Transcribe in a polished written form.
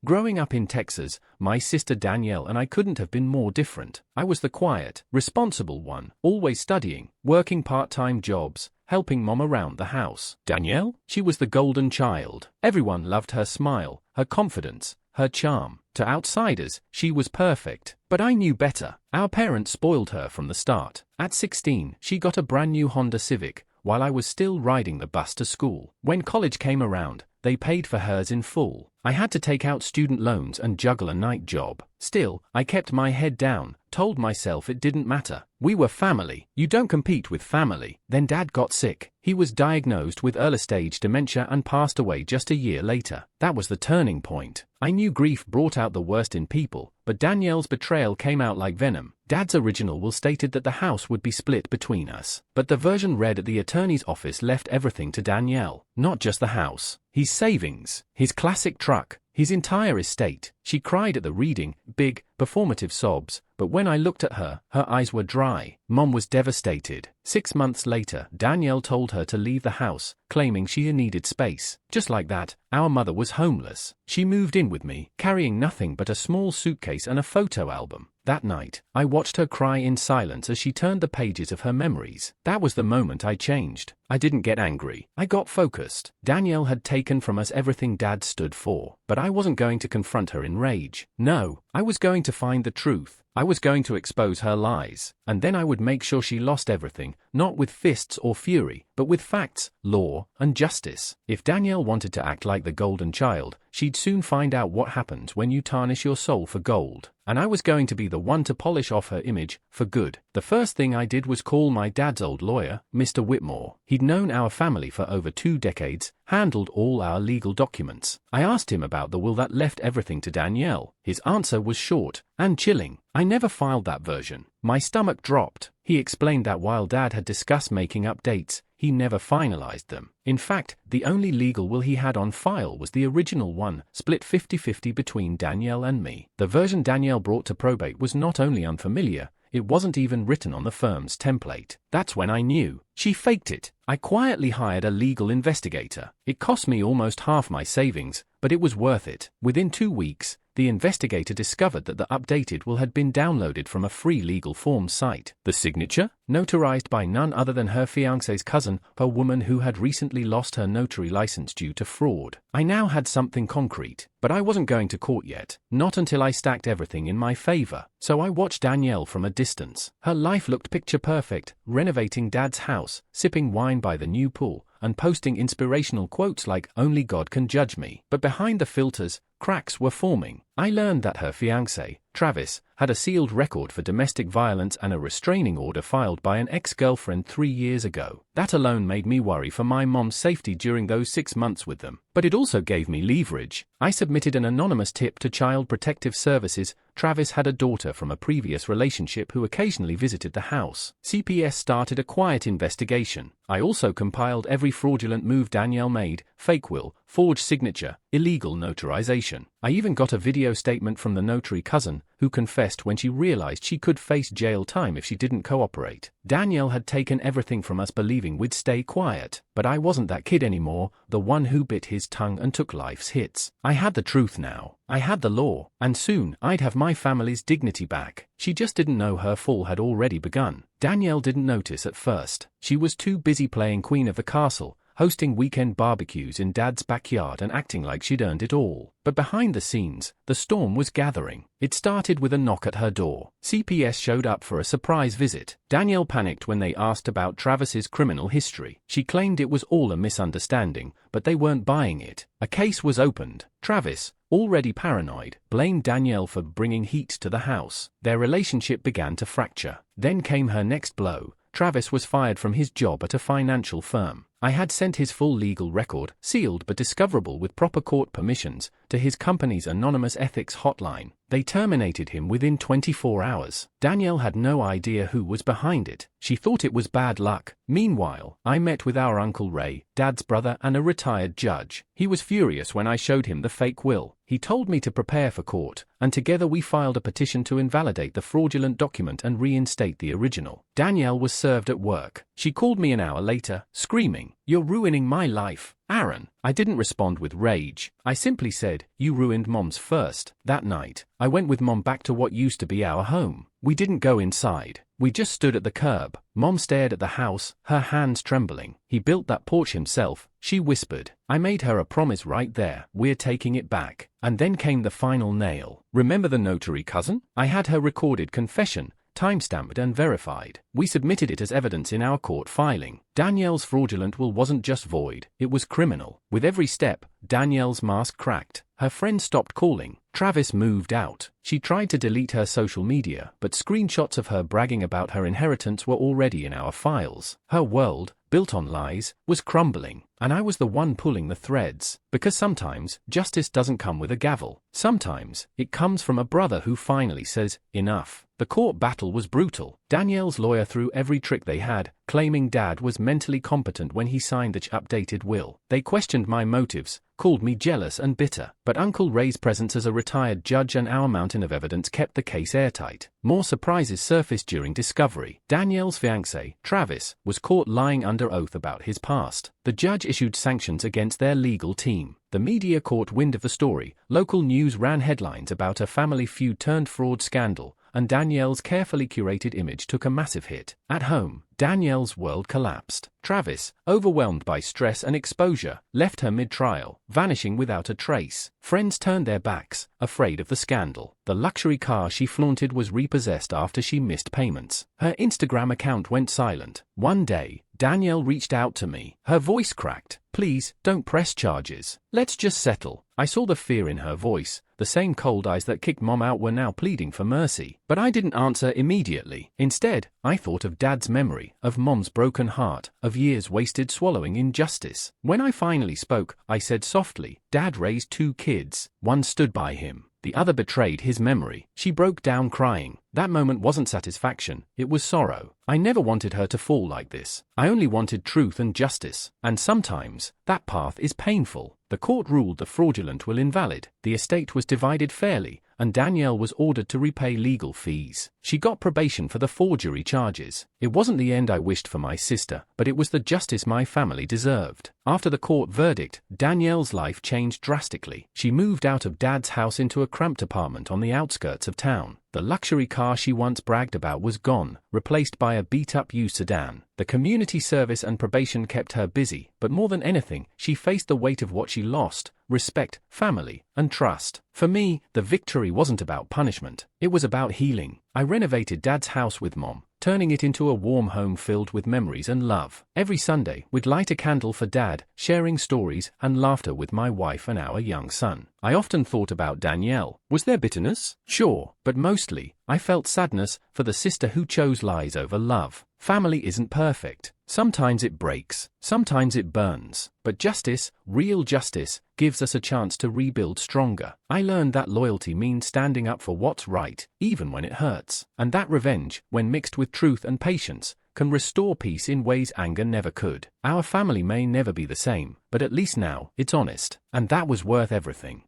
Growing up in Texas, my sister Danielle and I couldn't have been more different. I was the quiet, responsible one, always studying, working part-time jobs, helping mom around the house. Danielle? She was the golden child. Everyone loved her smile, her confidence, her charm. To outsiders, she was perfect. But I knew better. Our parents spoiled her from the start. At 16, she got a brand new Honda Civic, while I was still riding the bus to school. When college came around, they paid for hers in full. I had to take out student loans and juggle a night job. Still, I kept my head down, told myself it didn't matter. We were family. You don't compete with family. Then Dad got sick. He was diagnosed with early-stage dementia and passed away just a year later. That was the turning point. I knew grief brought out the worst in people, but Danielle's betrayal came out like venom. Dad's original will stated that the house would be split between us, but the version read at the attorney's office left everything to Danielle. Not just the house, his savings, his classic truck, his entire estate. She cried at the reading, big, performative sobs, but when I looked at her, her eyes were dry. Mom was devastated. 6 months later, Danielle told her to leave the house, claiming she needed space. Just like that, our mother was homeless. She moved in with me, carrying nothing but a small suitcase and a photo album. That night, I watched her cry in silence as she turned the pages of her memories. That was the moment I changed. I didn't get angry. I got focused. Danielle had taken from us everything Dad stood for, but I wasn't going to confront her in rage. No, I was going to find the truth. I was going to expose her lies, and then I would make sure she lost everything, not with fists or fury, but with facts, law, and justice. If Danielle wanted to act like the golden child, she'd soon find out what happens when you tarnish your soul for gold. And I was going to be the one to polish off her image, for good. The first thing I did was call my dad's old lawyer, Mr. Whitmore. He'd known our family for over 2 decades, handled all our legal documents. I asked him about the will that left everything to Danielle. His answer was short and chilling. I never filed that version. My stomach dropped. He explained that while Dad had discussed making updates, he never finalized them. In fact, the only legal will he had on file was the original one, split 50-50 between Danielle and me. The version Danielle brought to probate was not only unfamiliar, it wasn't even written on the firm's template. That's when I knew. She faked it. I quietly hired a legal investigator. It cost me almost half my savings, but it was worth it. Within 2 weeks, the investigator discovered that the updated will had been downloaded from a free legal forms site. The signature? Notarized by none other than her fiancé's cousin, a woman who had recently lost her notary license due to fraud. I now had something concrete, but I wasn't going to court yet, not until I stacked everything in my favor. So I watched Danielle from a distance. Her life looked picture perfect, renovating Dad's house, sipping wine by the new pool, and posting inspirational quotes like, "Only God can judge me." But behind the filters, cracks were forming. I learned that her fiancé, Travis, had a sealed record for domestic violence and a restraining order filed by an ex-girlfriend 3 years ago. That alone made me worry for my mom's safety during those 6 months with them. But it also gave me leverage. I submitted an anonymous tip to Child Protective Services. Travis had a daughter from a previous relationship who occasionally visited the house. CPS started a quiet investigation. I also compiled every fraudulent move Danielle made: fake will, forged signature, illegal notarization. I even got a video statement from the notary cousin, who confessed when she realized she could face jail time if she didn't cooperate. Danielle had taken everything from us believing we'd stay quiet, but I wasn't that kid anymore, the one who bit his tongue and took life's hits. I had the truth now. I had the law, and soon I'd have my family's dignity back. She just didn't know her fall had already begun. Danielle didn't notice at first. She was too busy playing Queen of the Castle, hosting weekend barbecues in Dad's backyard and acting like she'd earned it all. But behind the scenes, the storm was gathering. It started with a knock at her door. CPS showed up for a surprise visit. Danielle panicked when they asked about Travis's criminal history. She claimed it was all a misunderstanding, but they weren't buying it. A case was opened. Travis, already paranoid, blamed Danielle for bringing heat to the house. Their relationship began to fracture. Then came her next blow. Travis was fired from his job at a financial firm. I had sent his full legal record, sealed but discoverable with proper court permissions, to his company's anonymous ethics hotline. They terminated him within 24 hours. Danielle had no idea who was behind it. She thought it was bad luck. Meanwhile, I met with our Uncle Ray, Dad's brother and a retired judge. He was furious when I showed him the fake will. He told me to prepare for court, and together we filed a petition to invalidate the fraudulent document and reinstate the original. Danielle was served at work. She called me an hour later, screaming, "You're ruining my life. Aaron. I didn't respond with rage. I simply said, "You ruined Mom's first." That night, I went with Mom back to what used to be our home. We didn't go inside. We just stood at the curb. Mom stared at the house, her hands trembling. "He built that porch himself," she whispered. I made her a promise right there. "We're taking it back." And then came the final nail. "Remember the notary cousin?" I had her recorded confession, time-stamped and verified. We submitted it as evidence in our court filing. Danielle's fraudulent will wasn't just void, it was criminal. With every step, Danielle's mask cracked. Her friends stopped calling. Travis moved out. She tried to delete her social media, but screenshots of her bragging about her inheritance were already in our files. Her world, built on lies, was crumbling, and I was the one pulling the threads. Because sometimes, justice doesn't come with a gavel. Sometimes, it comes from a brother who finally says, "Enough." The court battle was brutal. Danielle's lawyer threw every trick they had, claiming Dad was mentally competent when he signed the updated will. They questioned my motives, called me jealous and bitter. But Uncle Ray's presence as a retired judge and our mountain of evidence kept the case airtight. More surprises surfaced during discovery. Danielle's fiancé, Travis, was caught lying under oath about his past. The judge issued sanctions against their legal team. The media caught wind of the story. Local news ran headlines about a family feud turned fraud scandal, and Danielle's carefully curated image took a massive hit. At home, Danielle's world collapsed. Travis, overwhelmed by stress and exposure, left her mid-trial, vanishing without a trace. Friends turned their backs, afraid of the scandal. The luxury car she flaunted was repossessed after she missed payments. Her Instagram account went silent. One day, Danielle reached out to me. Her voice cracked. "Please, don't press charges. Let's just settle." I saw the fear in her voice. The same cold eyes that kicked Mom out were now pleading for mercy. But I didn't answer immediately. Instead, I thought of Dad's memory, of Mom's broken heart, of years wasted swallowing injustice. When I finally spoke, I said softly, "Dad raised 2 kids. One stood by him. The other betrayed his memory." She broke down crying. That moment wasn't satisfaction, it was sorrow. I never wanted her to fall like this. I only wanted truth and justice. And sometimes, that path is painful. The court ruled the fraudulent will invalid. The estate was divided fairly, and Danielle was ordered to repay legal fees. She got probation for the forgery charges. It wasn't the end I wished for my sister, but it was the justice my family deserved. After the court verdict, Danielle's life changed drastically. She moved out of Dad's house into a cramped apartment on the outskirts of town. The luxury car she once bragged about was gone, replaced by a beat-up used sedan. The community service and probation kept her busy, but more than anything, she faced the weight of what she lost: respect, family, and trust. For me, the victory wasn't about punishment. It was about healing. I renovated Dad's house with Mom, turning it into a warm home filled with memories and love. Every Sunday, we'd light a candle for Dad, sharing stories and laughter with my wife and our young son. I often thought about Danielle. Was there bitterness? Sure, but mostly, I felt sadness for the sister who chose lies over love. Family isn't perfect. Sometimes it breaks, sometimes it burns. But justice, real justice, gives us a chance to rebuild stronger. I learned that loyalty means standing up for what's right, even when it hurts. And that revenge, when mixed with truth and patience, can restore peace in ways anger never could. Our family may never be the same, but at least now, it's honest. And that was worth everything.